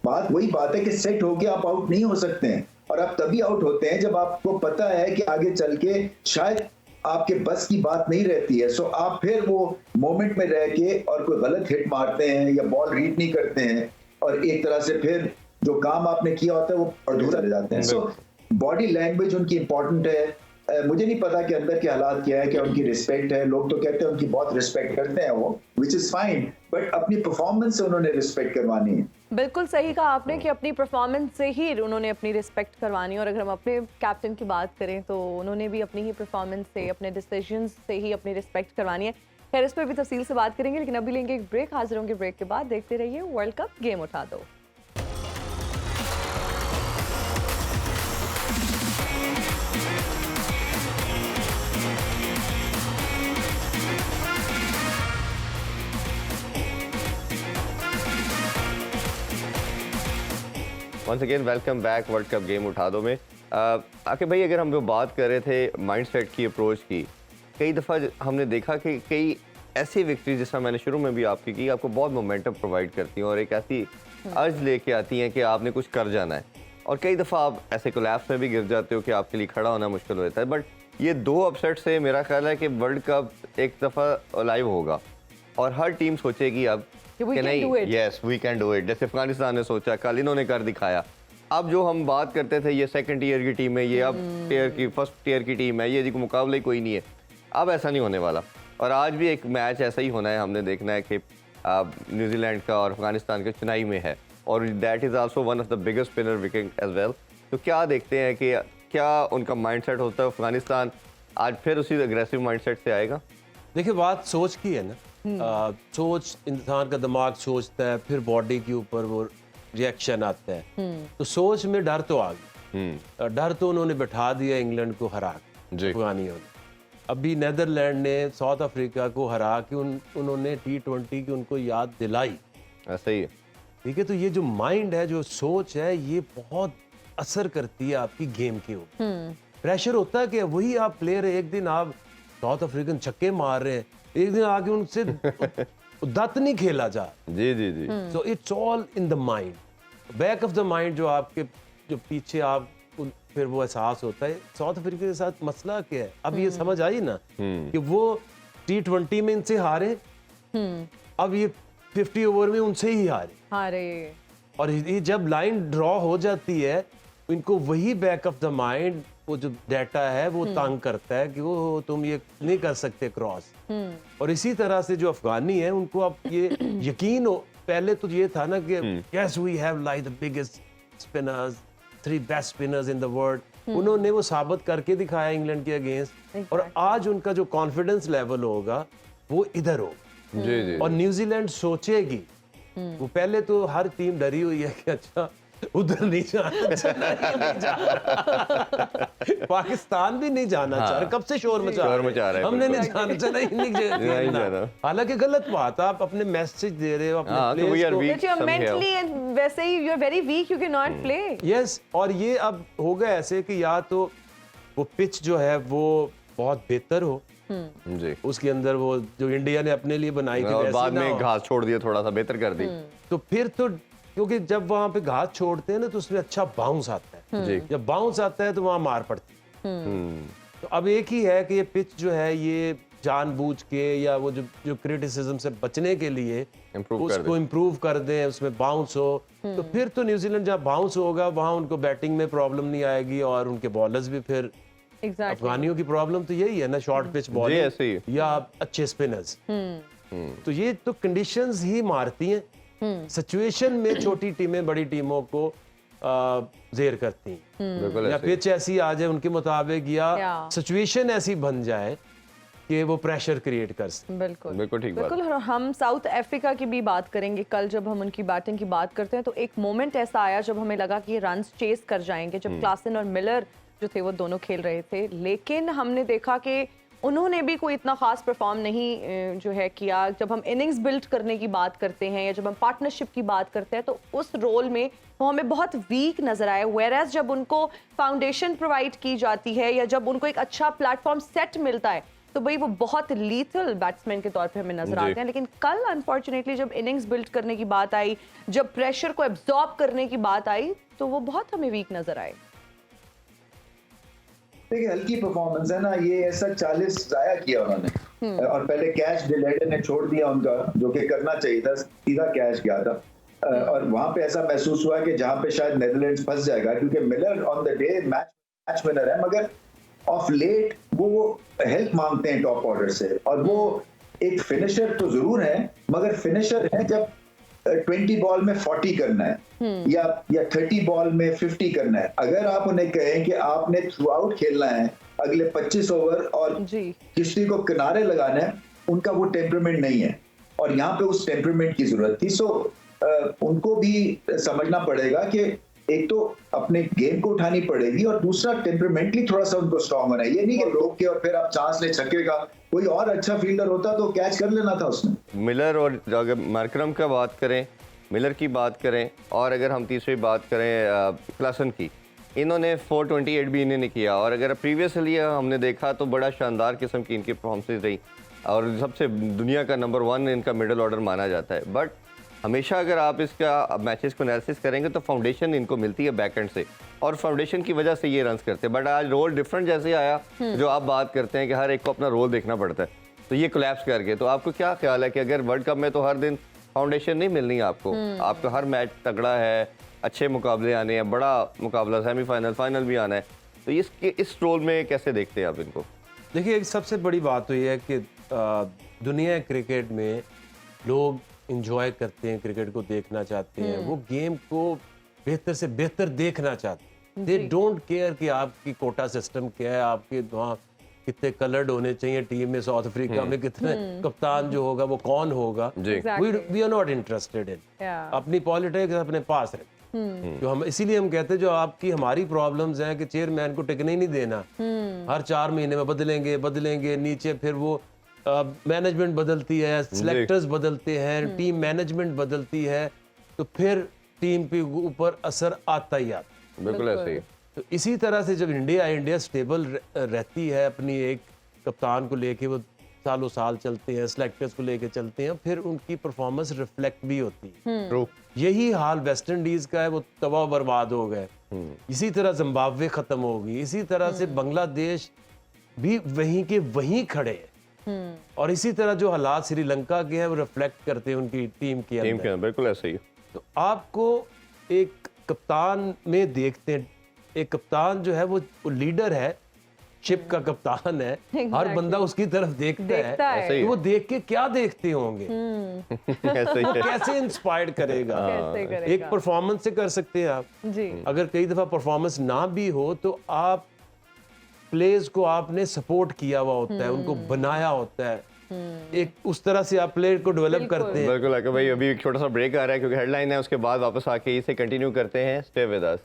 बात वही बात है कि सेट होके आप आउट नहीं हो सकते हैं। और आप तभी आउट होते हैं जब आपको पता है कि आगे चल के शायद आपके बस की बात नहीं रहती है। सो आप फिर वो मोमेंट में रह के और कोई गलत हिट मारते हैं या बॉल रीड नहीं करते हैं और एक तरह से फिर जो काम आपने किया होता है वो अधूरा रह जाते हैं। सो बॉडी लैंग्वेज उनकी इंपॉर्टेंट है। मुझे नहीं पता कि अंदर के हालात क्या है, क्या उनकी रिस्पेक्ट है। लोग तो कहते हैं उनकी बहुत रिस्पेक्ट करते हैं वो, विच इज फाइन, बट अपनी परफॉर्मेंस से उन्होंने रिस्पेक्ट करवानी है। बिल्कुल सही कहा आपने कि अपनी परफॉर्मेंस से ही उन्होंने अपनी रिस्पेक्ट करवानी है। और अगर हम अपने कैप्टन की बात करें तो उन्होंने भी अपनी ही परफॉर्मेंस से, अपने डिसीजंस से ही अपनी रिस्पेक्ट करवानी है। खैर, इस पर भी तफसील से बात करेंगे, लेकिन अभी लेंगे एक ब्रेक। हाजिर होंगे ब्रेक के बाद। देखते रहिए वर्ल्ड कप गेम उठा दो। Once again welcome back world cup game उठा दो में। आके भाई, अगर हम जो बात कर रहे थे माइंडसेट की, अप्रोच की, कई दफ़ा हमने देखा कि कई ऐसी विक्ट्री, जिस तरह मैंने शुरू में भी आपकी की, आपको बहुत मोमेंटम प्रोवाइड करती हैं और एक ऐसी अर्ज लेके आती हैं कि आपने कुछ कर जाना है। और कई दफ़ा आप ऐसे कोलैप्स में भी गिर जाते हो कि आपके लिए खड़ा होना मुश्किल हो जाता है। बट ये 2 अपसेट से मेरा ख्याल है कि वर्ल्ड कप एक दफ़ा लाइव होगा और हर टीम सोचेगी अब कि नहीं, yes we can do it. जैसे अफगानिस्तान ने सोचा, कल इन्होंने कर दिखाया। अब जो हम बात करते थे ये सेकंड टीयर की टीम है, ये अब टीयर की फर्स्ट टीयर की टीम है, ये जी को मुकाबला ही कोई नहीं है। अब ऐसा नहीं होने वाला और आज भी एक मैच ऐसा ही होना है। हमने देखना है कि न्यूजीलैंड का और अफगानिस्तान का चेन्नई में है और that is also one of the biggest spinner wicket as well. तो क्या देखते हैं कि क्या उनका माइंडसेट होता है? अफगानिस्तान आज फिर उसी अग्रेसिव माइंडसेट से आएगा? देखिए, बात सोच की है ना। सोच, इंसान का दिमाग सोचता है, फिर बॉडी के ऊपर वो रिएक्शन आता है। तो सोच में डर तो आ गया। डर तो उन्होंने बैठा दिया इंग्लैंड को हरा के, अफगानियों ने। अभी नेदरलैंड ने साउथ अफ्रीका को हरा के उन्होंने T20 की उनको याद दिलाई। ऐसा ही है, ठीक है। तो ये जो माइंड है, जो सोच है, ये बहुत असर करती है आपकी गेम के ऊपर। प्रेशर होता है कि वही आप प्लेयर है, एक दिन आप साउथ अफ्रीकन छक्के मार रहे हैं, एक दिन आके उनसे दत्त नहीं खेला जा। जी जी जी। So it's all in the mind, back of the mind, जो आपके जो पीछे आप फिर वो एहसास होता है। साउथ अफ्रीका के साथ मसला क्या है, अब ये समझ आई ना कि वो T20 में इनसे हारे, अब ये 50 ओवर में उनसे ही हारे। और ये जब लाइन ड्रॉ हो जाती है, इनको वही बैक ऑफ द माइंड, वो जो डाटा है वो तंग करता है कि वो तुम ये नहीं कर सकते क्रॉस। और इसी तरह से जो अफगानी है, उनको अब ये यकीन हो, पहले तो ये था ना कि yes we have like the biggest spinners, 3 best spinners in the world. उन्होंने वो साबित करके दिखाया इंग्लैंड के अगेंस्ट। और आज उनका जो कॉन्फिडेंस लेवल होगा वो इधर होगा। जी जी। और न्यूजीलैंड सोचेगी, वो पहले तो हर टीम डरी हुई है कि अच्छा उधर नहीं जाना पाकिस्तान भी नहीं जाना चाह रहा, कब से शोर मचा रहा है, हमने नहीं जाना, चला ही नहीं जाना। हालांकि गलत बात, आप अपने मैसेज दे रहे हो अपने प्लेयर्स को, मेंटली एंड वैसे ही you are very weak, you can not play. Yes, और ये अब होगा ऐसे कि या तो वो पिच जो है वो बहुत बेहतर हो, जी, उसके अंदर वो जो इंडिया ने अपने लिए बनाई थी, और बाद में घास छोड़ दिया, थोड़ा सा बेहतर कर दी। तो फिर तो, क्योंकि जब वहां पे घास छोड़ते हैं ना तो उसमें अच्छा बाउंस आता है। जी। जब बाउंस आता है तो वहां मार पड़ती है। तो अब एक ही है कि ये पिच जो है, ये जानबूझ के या वो जो क्रिटिसिज्म से बचने के लिए उसको इम्प्रूव कर दें, उसमें बाउंस हो। तो फिर तो न्यूजीलैंड जहाँ बाउंस होगा वहां उनको बैटिंग में प्रॉब्लम नहीं आएगी और उनके बॉलर्स भी फिर अफगानियों की प्रॉब्लम तो यही है ना, शॉर्ट पिच बॉलिंग या अच्छे स्पिनर्स। तो ये तो कंडीशंस ही मारती हैं। सिचुएशन में छोटी टीमें बड़ी टीमों को जेर करती हैं, या पिच ऐसी आ जाए उनके मुताबिक, या सिचुएशन ऐसी बन जाए कि वो प्रेशर क्रिएट कर सके। बिल्कुल बिल्कुल ठीक बात। बिल्कुल। हम साउथ अफ्रीका की भी बात करेंगे। कल जब हम उनकी बैटिंग की बात करते हैं तो एक मोमेंट ऐसा आया जब हमें लगा कि ये रन्स चेस कर जाएंगे, जब क्लासन और मिलर जो थे वो दोनों खेल रहे थे, लेकिन हमने देखा कि उन्होंने भी कोई इतना खास परफॉर्म नहीं जो है किया। जब हम इनिंग्स बिल्ड करने की बात करते हैं या जब हम पार्टनरशिप की बात करते हैं तो उस रोल में वो हमें बहुत वीक नजर आए। वेयरएज जब उनको फाउंडेशन प्रोवाइड की जाती है या जब उनको एक अच्छा प्लेटफॉर्म सेट मिलता है तो भाई वो बहुत लीथल बैट्समैन के तौर पे हमें नजर आते हैं। लेकिन कल अनफॉर्चुनेटली जब इनिंग्स बिल्ड करने की बात आई, जब प्रेशर को एब्जॉर्ब करने की बात आई, तो वो बहुत हमें वीक नजर आए। देखिए हल्की परफॉर्मेंस है ना, ये ऐसा 40 जाया किया उन्होंने और पहले कैच डिलेडे ने छोड़ दिया उनका, जो कि करना चाहिए था, सीधा कैच गया था और वहां पे ऐसा महसूस हुआ कि जहां पे शायद नेदरलैंड्स फंस जाएगा, क्योंकि Miller on the day match winner है, मगर ऑफ लेट वो हेल्प मांगते हैं टॉप ऑर्डर से, और वो एक फिनिशर तो जरूर है, मगर फिनिशर है जब 20 बॉल में 40 करना है या 30 बॉल में 50 करना है। अगर आप उन्हें कहें कि आपने थ्रू आउट खेलना है अगले 25 ओवर और किश्ती को किनारे लगाना है, उनका वो टेम्परामेंट नहीं है और यहाँ पे उस टेम्परामेंट की जरूरत थी। सो उनको भी समझना पड़ेगा कि एक तो अपने गेम को उठानी पड़ेगी और दूसरा टेम्परामेंटली थोड़ा सा उनको स्ट्रांग होना है। ये नहीं कि रोक के और फिर आप चांस ले छक्के का, कोई और अच्छा फील्डर होता तो कैच कर लेना था उसने। मिलर और अगर मार्करम का बात करें, मिलर की बात करें, और अगर हम तीसरी बात करें क्लासन की, इन्होंने 428 भी इन्हें नहीं किया, और अगर प्रीवियसली हमने देखा तो बड़ा शानदार किस्म की इनकी परफॉर्मेंस रही और सबसे दुनिया का नंबर 1 इनका मिडल ऑर्डर माना जाता है। बट हमेशा अगर आप इसका मैचेस को एनालिसिस करेंगे तो फाउंडेशन इनको मिलती है बैकएंड से, और फाउंडेशन की वजह से ये रन्स करते हैं। बट आज रोल डिफरेंट जैसे आया, जो आप बात करते हैं कि हर एक को अपना रोल देखना पड़ता है, तो ये कोलैप्स कर गए। तो आपको क्या ख्याल है कि अगर वर्ल्ड कप में तो हर दिन फाउंडेशन नहीं मिलनी आपको, आपको हर मैच तगड़ा है, अच्छे मुकाबले आने हैं, बड़ा मुकाबला सेमीफाइनल फाइनल भी आना है, तो इस रोल में कैसे देखते हैं आप इनको? देखिए सबसे बड़ी बात तो ये है कि दुनिया क्रिकेट में लोग इंजॉय करते हैं, क्रिकेट को देखना चाहते हैं, वो गेम को बेहतर से बेहतर देखना चाहते हैं। दे डोंट केयर कि आपकी कोटा सिस्टम क्या है, आपके वहाँ कितने कलर्ड होने चाहिए टीम में, साउथ अफ्रीका में कितने कप्तान जो होगा वो कौन होगा, we are not interested in. अपनी पॉलिटिक्स अपने पास रखें। जो हम इसीलिए हम कहते हैं जो आपकी हमारी प्रॉब्लम्स हैं कि चेयरमैन को टिकने ही नहीं देना, हर 4 महीने में बदलेंगे नीचे, फिर वो मैनेजमेंट बदलती है, सिलेक्टर्स बदलते हैं, टीम मैनेजमेंट बदलती है, तो फिर टीम के ऊपर असर आता ही आता। बिल्कुल ऐसे ही। तो इसी तरह से जब इंडिया स्टेबल रहती है, अपनी एक कप्तान को लेके वो सालों साल चलते हैं, सिलेक्टर्स को लेके चलते हैं, फिर उनकी परफॉर्मेंस रिफ्लेक्ट भी होती है। यही हाल वेस्ट इंडीज का है, वो तबाह बर्बाद हो गए। इसी तरह जिम्बाब्वे खत्म होगी, इसी तरह से बांग्लादेश भी वहीं के वहीं खड़े हैं, और इसी तरह जो हालात श्रीलंका के हैं वो रिफ्लेक्ट करते हैं उनकी टीम के अंदर। बिल्कुल ऐसे ही। तो आपको एक कप्तान में देखते हैं, एक कप्तान जो है वो लीडर है, शिप का कप्तान है, हर बंदा उसकी तरफ देखता है। तो वो देख के क्या देखते होंगे, कैसे इंस्पायर्ड करेगा। एक परफॉर्मेंस से कर सकते हैं आप जी। अगर कई दफा परफॉर्मेंस ना भी हो तो आप प्लेयर्स को आपने सपोर्ट किया हुआ होता है, उनको बनाया होता है, एक उस तरह से आप प्लेयर को डेवलप करते हैं। बिल्कुल आके भाई, अभी एक छोटा सा ब्रेक आ रहा है क्योंकि हेडलाइन है, उसके बाद वापस आके इसे कंटिन्यू करते हैं। Stay with us.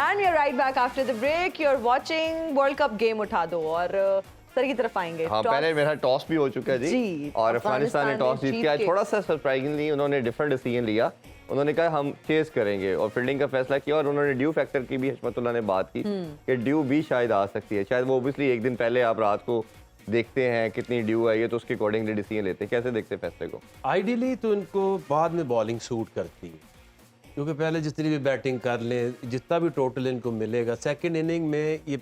And we are right back after the break. You're watching World Cup game उठा दो, और सर की तरफ आएंगे। हाँ, पहले मेरा टॉस भी हो चुका है जी और अफगानिस्तान ने टॉस जीत के थोड़ा सा सरप्राइजिंगली उन्होंने डिफरेंट डिसीजन लिया। उन्होंने कहा हम चेस करेंगे और फील्डिंग का फैसला किया, और उन्होंने ड्यू फैक्टर की भी हशमतुल्लाह ने बात की कि ड्यू भी शायद आ सकती है। शायद वो ऑब्वियसली एक दिन पहले आप रात को देखते हैं कितनी ड्यू आई है, तो उसके अकॉर्डिंगली डिसीजन लेते हैं। कैसे देखते हैं फैसले को? आइडियली तो इनको बाद में बॉलिंग सूट करती है, क्योंकि पहले जितनी भी बैटिंग कर लें, जितना भी टोटल इनको मिलेगा, सेकंड इनिंग में ये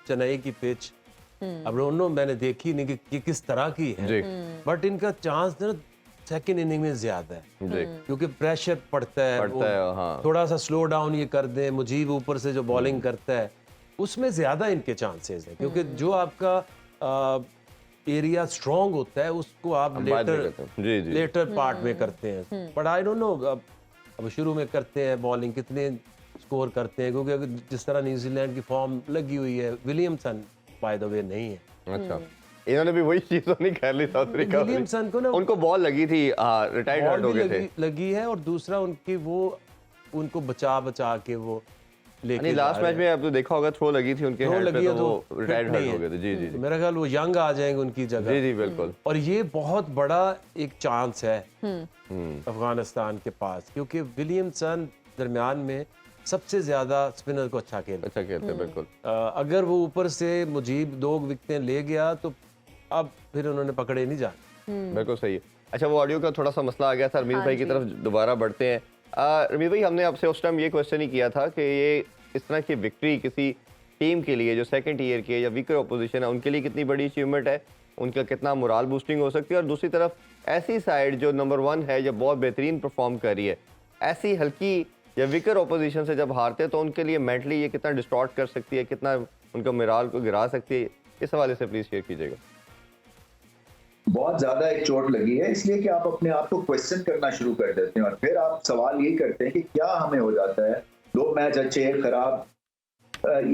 चेन्नई की पिच अब दोनों मैंने देखी नहीं कि किस तरह की है, बट इनका चांस ना सेकंड इनिंग में ज्यादा है, क्योंकि प्रेशर पड़ता है, हाँ। थोड़ा सा स्लो डाउन ये कर दें, मुजीब ऊपर से जो बॉलिंग करता है उसमें ज्यादा इनके चांसेस है, क्योंकि जो आपका एरिया स्ट्रॉन्ग होता है उसको आप लेटर पार्ट में करते हैं। बट आई डोंट नो अब शुरू में करते हैं बॉलिंग कितने स्कोर करते हैं, क्योंकि अगर जिस तरह न्यूजीलैंड की फॉर्म लगी हुई है, विलियमसन बाय द वे नहीं है। अच्छा, इन्होंने भी वही चीज नहीं कर ली साउथ अफ्रीका। विलियमसन को ना उनको बॉल लगी थी, रिटायर्ड हो गए थे, लगी है, और दूसरा उनकी वो उनको बचा के वो लेके लास्ट मैच में आप तो देखा होगा थ्रो लगी थी उनके हैंड पे, तो वो रिटायर्ड हो गए थे। जी जी, मेरा ख्याल वो यंग आ जाएंगे उनकी जगह। जी जी बिल्कुल। और ये बहुत बड़ा एक चांस है अफगानिस्तान के पास, क्योंकि विलियमसन दरमियान में सबसे ज्यादा स्पिनर को अच्छा खेल। अच्छा खेलते हैं बिल्कुल। अगर वो ऊपर से मुजीब 2 विकेटें ले गया तो अब फिर उन्होंने पकड़े नहीं जा। बिल्कुल सही है। अच्छा, वो ऑडियो का थोड़ा सा मसला आ गया था। रमीज भाई की तरफ दोबारा बढ़ते हैं। रमीज भाई, हमने आपसे उस टाइम ये क्वेश्चन ही किया था कि ये इस तरह की विक्ट्री किसी टीम के लिए जो सेकंड ईयर की है या वीकर ऑपोजिशन है उनके लिए कितनी बड़ी अचीवमेंट है, उनका कितना मोरल बूस्टिंग हो सकती है, और दूसरी तरफ ऐसी साइड जो नंबर 1 है या बहुत बेहतरीन परफॉर्म कर रही है, ऐसी हल्की या वीकर ऑपोजिशन से जब हारते हैं तो उनके लिए मेंटली ये कितना डिस्टॉर्ट कर सकती है, कितना उनका मोरल को गिरा सकती है, इस हवाले से प्लीज शेयर कीजिएगा। बहुत ज्यादा एक चोट लगी है, इसलिए कि आप अपने आप को क्वेश्चन करना शुरू कर देते हैं और फिर आप सवाल ये करते हैं कि क्या हमें हो जाता है, 2 मैच अच्छे खराब,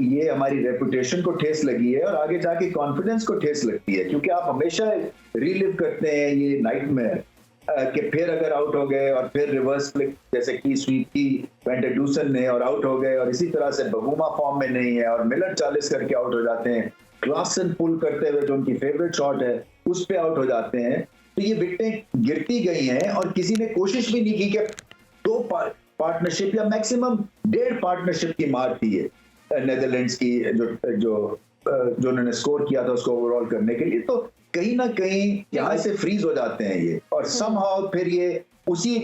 ये हमारी रेपुटेशन को ठेस लगी है और आगे जाके कॉन्फिडेंस को ठेस लगती है, क्योंकि आप हमेशा रिलिव करते हैं ये नाइटमेयर कि फिर अगर आउट हो गए और फिर रिवर्स फ्लिक जैसे की स्वीप की वेंटरडूसन ने और आउट हो गए, और इसी तरह से बगुमा फॉर्म में नहीं है और मिलर 40 करके आउट हो जाते हैं, क्लासन पुल करते हुए जो उनकी फेवरेट शॉट है उस पे आउट हो जाते हैं। तो ये विकेटें गिरती गई हैं और किसी ने कोशिश भी नहीं की कि 2 पार्टनरशिप या मैक्सिमम 1.5 पार्टनरशिप की मार थी है नेदरलैंड्स की जो उन्होंने स्कोर किया था उसको ओवरऑल करने के लिए। तो कहीं ना कहीं यहाँ से फ्रीज हो जाते हैं ये, और समहाउ फिर ये उसी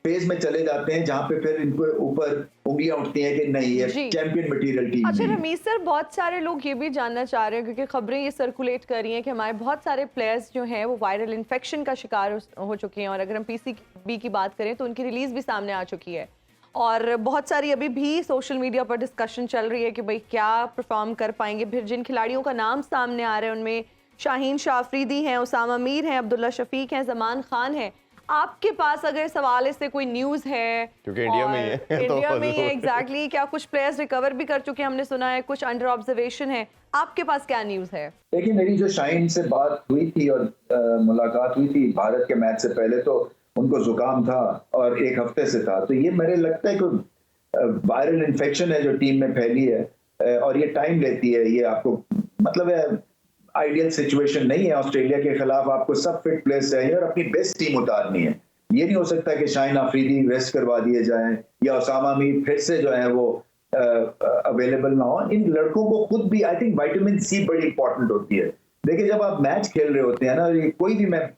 फेज में चले जाते हैं जहाँ पे फिर इनको ऊपर उंगलियां उठती हैं कि नहीं ये चैंपियन मटेरियल टीम। अच्छा रमीज सर, बहुत सारे लोग ये भी जानना चाह रहे हैं क्योंकि खबरें ये सर्कुलेट कर रही हैं कि हमारे बहुत सारे प्लेयर्स जो हैं वो वायरल इन्फेक्शन का शिकार हो चुके हैं, और अगर हम पीसीबी की बात करें तो उनकी रिलीज भी सामने आ चुकी है, और बहुत सारी अभी भी सोशल मीडिया पर डिस्कशन चल रही है कि भाई क्या परफॉर्म कर पाएंगे। फिर जिन खिलाड़ियों का नाम सामने आ रहा है उनमें शाहीन शाह अफरीदी हैं, उसामा मीर हैं, अब्दुल्ला शफीक हैं, जमान खान हैं। आपके पास अगर इस हवाले से कोई न्यूज़ है, क्योंकि इंडिया में ही है इंडिया में ही है एग्जैक्टली, क्या कुछ प्लेयर्स रिकवर भी कर चुके हैं, हमने सुना है कुछ अंडर ऑब्जर्वेशन है, आपके पास क्या न्यूज़ है? देखिए, मेरी जो शाहीन से बात हुई थी और मुलाकात हुई थी भारत के मैच से पहले, तो उनको जुकाम था और 1 हफ्ते से था, तो ये मेरे लगता है कि वायरल इन्फेक्शन है जो टीम में फैली है और ये टाइम लेती है। ये आपको मतलब है आइडियल सिचुएशन नहीं है। ऑस्ट्रेलिया के खिलाफ आपको सब फिट प्लेयर्स चाहिए और अपनी बेस्ट टीम उतारनी है। ये नहीं हो सकता कि शाहीन अफरीदी रेस्ट करवा दिए जाएं या उसामा मीर फिर से जो है वो अवेलेबल ना हो। इन लड़कों को खुद भी आई थिंक विटामिन सी बड़ी इंपॉर्टेंट होती है। देखिए, जब आप मैच खेल रहे होते हैं ना, कोई भी मैच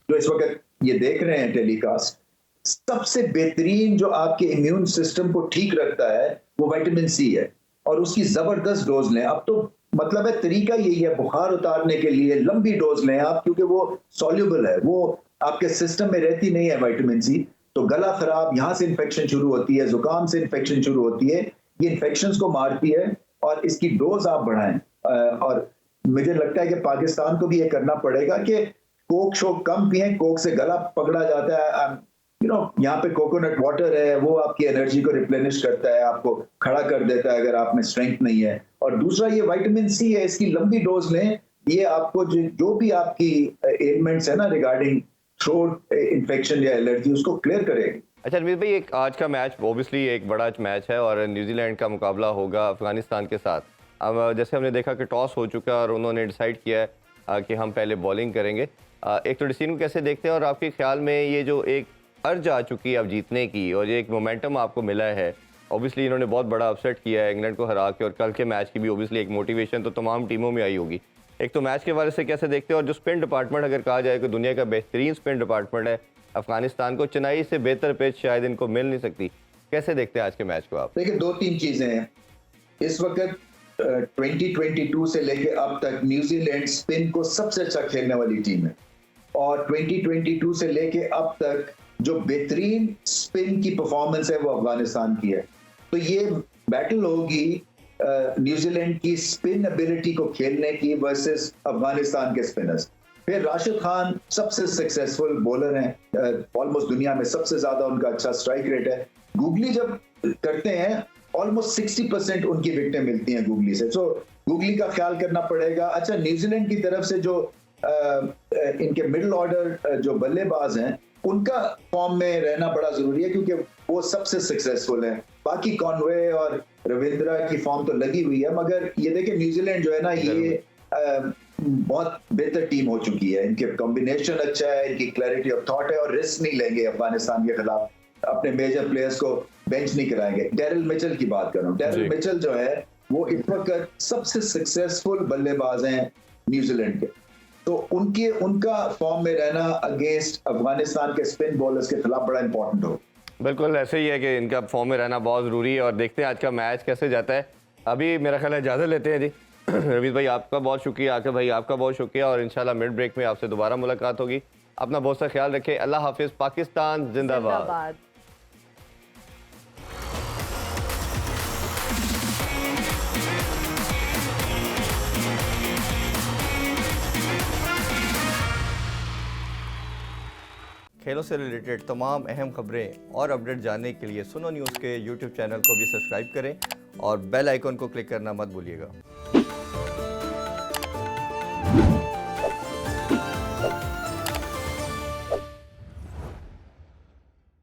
जो इस वक्त ये देख रहे हैं टेलीकास्ट, सबसे बेहतरीन जो आपके इम्यून सिस्टम को ठीक रखता है वो विटामिन सी है, और उसकी जबरदस्त डोज लें। अब तो मतलब है तरीका यही है, बुखार उतारने के लिए लंबी डोज लें आप, क्योंकि वो सॉल्युबल है, वो आपके सिस्टम में रहती नहीं है विटामिन सी। तो गला खराब, यहाँ से इन्फेक्शन शुरू होती है, जुकाम से इन्फेक्शन शुरू होती है, ये इन्फेक्शंस को मारती है और इसकी डोज आप बढ़ाएं। और मुझे लगता है कि पाकिस्तान को भी ये करना पड़ेगा कि कोक शोक कम पिए, कोक से गला पकड़ा जाता है। यहाँ पे कोकोनट वाटर है, वो आपकी एनर्जी को रिप्लेनिश करता है, आपको खड़ा कर देता है अगर आप में स्ट्रेंथ नहीं है। और दूसरा ये विटामिन सी है, इसकी लंबी डोज लें, ये आपको जो भी आपकी एलिमेंट्स है ना रिगार्डिंग थ्रोट इन्फेक्शन या एलर्जी, उसको क्लियर करेगी। अच्छा रमीज भाई, एक आज का मैच ऑब्वियसली एक बड़ा मैच है और न्यूजीलैंड का मुकाबला होगा अफगानिस्तान के साथ। अब जैसे हमने देखा कि टॉस हो चुका है और उन्होंने डिसाइड किया है कि हम पहले बॉलिंग करेंगे। एक तो डिसीजन को कैसे देखते हैं और आपके ख्याल में ये जो एक अर्ज आ चुकी है अब जीतने की और ये एक मोमेंटम आपको मिला है, ऑब्वियसली इन्होंने बहुत बड़ा अपसेट किया है इंग्लैंड को हरा के, और कल के मैच की भी ऑब्वियसली एक मोटिवेशन तो तमाम टीमों में आई होगी। एक तो मैच के बारे से कैसे देखते हैं, और जो स्पिन डिपार्टमेंट अगर कहा जाए कि दुनिया का बेहतरीन स्पिन डिपार्टमेंट है अफगानिस्तान को, चेन्नई से बेहतर पिच शायद इनको मिल नहीं सकती, कैसे देखते हैं आज के मैच को आप? देखिए, 2-3 चीजें हैं इस वक्त। 2022 से लेके अब तक न्यूजीलैंड स्पिन को सबसे अच्छा खेलने वाली टीम है, और 2022 से लेके अब तक जो बेहतरीन स्पिन की परफॉर्मेंस है वो अफगानिस्तान की है। तो ये बैटल होगी न्यूजीलैंड की स्पिन एबिलिटी को खेलने की वर्सेस अफगानिस्तान के स्पिनर्स। फिर राशिद खान सबसे सक्सेसफुल बॉलर हैं, ऑलमोस्ट दुनिया में सबसे ज्यादा उनका अच्छा स्ट्राइक रेट है। गूगली जब करते हैं ऑलमोस्ट 60% उनकी विकेटें मिलती हैं गूगली से, तो गूगली का ख्याल करना पड़ेगा। अच्छा, न्यूजीलैंड की तरफ से जो इनके मिडिल ऑर्डर जो बल्लेबाज हैं उनका फॉर्म में रहना बड़ा जरूरी है, क्योंकि वो सबसे सक्सेसफुल है। बाकी कॉनवे और रविंद्रा की फॉर्म तो लगी हुई है, मगर ये देखिए न्यूजीलैंड जो है ना, ये बहुत बेहतर टीम हो चुकी है। इनके कॉम्बिनेशन अच्छा है, इनकी क्लैरिटी ऑफ थॉट है और रिस्क नहीं लेंगे अफगानिस्तान के खिलाफ अपने मेजर प्लेयर्स को बेंच नहीं कराएंगे। डेरिल मिचेल की बात कर रहा हूँ। डेरिल मिचेल जो है वो इस वक्त सबसे सक्सेसफुल बल्लेबाज हैं न्यूजीलैंड के, तो उनका फॉर्म में रहना अगेंस्ट अफगानिस्तान के स्पिन बॉलर्स के खिलाफ बड़ा इंपॉर्टेंट हो। बिल्कुल ऐसे ही है कि इनका फॉर्म में रहना बहुत ज़रूरी है और देखते हैं आज का मैच कैसे जाता है। अभी मेरा ख्याल है इजाज़त लेते हैं जी। रवीज भाई आपका बहुत शुक्रिया, आके भाई आपका बहुत शुक्रिया और इंशाल्लाह मिड ब्रेक में आपसे दोबारा मुलाकात होगी। अपना बहुत सा ख्याल रखें। अल्लाह हाफिज़। पाकिस्तान जिंदाबाद। खेलों से रिलेटेड तमाम अहम खबरें और अपडेट जानने के लिए सुनो न्यूज़ के यूट्यूब चैनल को भी सब्सक्राइब करें और बेल आइकन को क्लिक करना मत भूलिएगा।